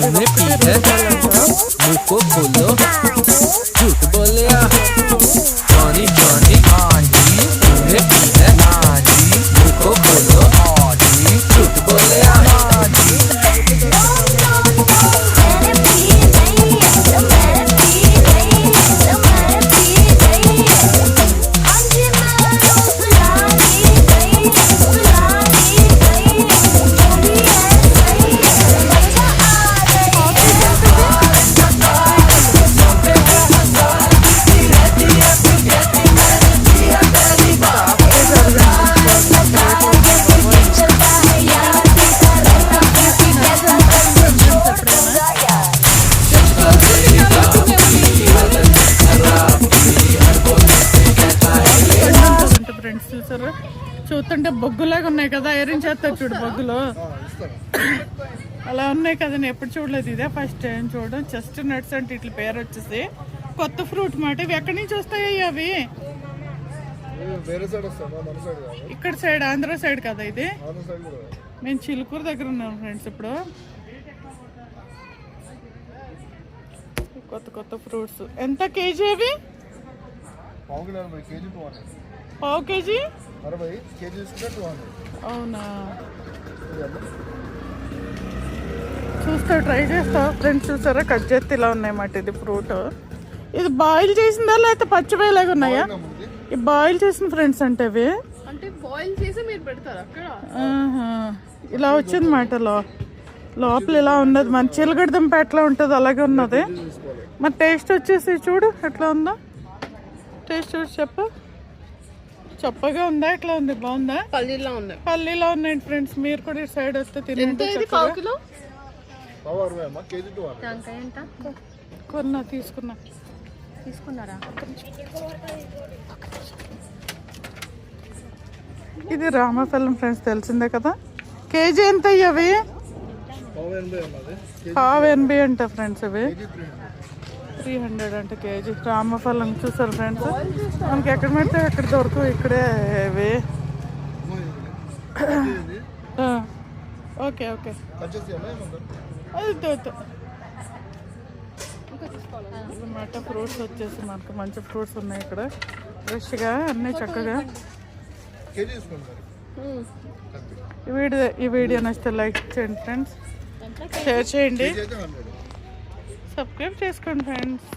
तुमने पी है मुंह को खोलो झूठ बोले जॉनी जॉनी तुमने पी है मुंह को खोलो झूठ बोले చూసారా చూస్తుంటే బొగ్గులాగా ఉన్నాయి కదా ఐరన్ చేస్తారు చూడు బొగ్గులు అలా ఉన్నాయి కదా నేను ఎప్పుడు చూడలేదు ఇదే ఫస్ట్ టైం చూడడం చెస్ట్ నట్స్ అంటే ఇట్లా పేరు వచ్చేసి కొత్త ఫ్రూట్ మాట ఇవి ఎక్కడి నుంచి వస్తాయి అవి ఇక్కడ సైడ్ ఆంధ్ర సైడ్ కదా ఇది మేము చిలుకూరు దగ్గర ఉన్నాం ఫ్రెండ్స్ ఇప్పుడు కొత్త కొత్త ఫ్రూట్స్ ఎంత కేజీ అవి పావు కేజీ అవునా చూస్తా ట్రై చేస్తా ఫ్రెండ్స్ చూసారా కట్ చేస్తే ఇలా ఉన్నాయన్నమాట ఇది ఫ్రూట్ ఇది బాయిల్ చేసిందా లేకపోతే పచ్చివేలాగా ఉన్నాయా ఈ బాయిల్ చేసిన ఫ్రెండ్స్ అంటే అవి ఇలా వచ్చిందన్నమాట లోపల ఇలా ఉన్నది మన చిలగడ దుంప ఎట్లా ఉంటుంది అలాగే ఉన్నది మరి టేస్ట్ వచ్చేసి చూడు ఎట్లా ఉందో టేస్ట్ చూసి చెప్పగా ఉందా ఎట్లా ఉంది బాగుందా పల్లీలో ఉన్నాయండి ఫ్రెండ్స్ మీరు కూడా ఈ సైడ్ వస్తే తినండి తీసుకున్నారా ఇది రామఫలం ఫ్రెండ్స్ తెలిసిందే కదా కేజీ ఎంత అవి పావు 80 అంట ఫ్రెండ్స్ అవి 300 అంటే కేజీ రామఫలం చూసారు ఫ్రెండ్స్ మనకి ఎక్కడ పెడితే ఎక్కడ దొరకవు ఇక్కడే ఇవి ఓకే ఓకే అన్నమాట ఫ్రూట్స్ వచ్చేసి మనకు మంచి ఫ్రూట్స్ ఉన్నాయి ఇక్కడ ఫ్రెష్గా అన్నీ చక్కగా ఈ వీడియో నచ్చితే లైక్ చేయండి ఫ్రెండ్స్ షేర్ చేయండి సబ్స్క్రైబ్ చేసుకోండి ఫ్రెండ్స్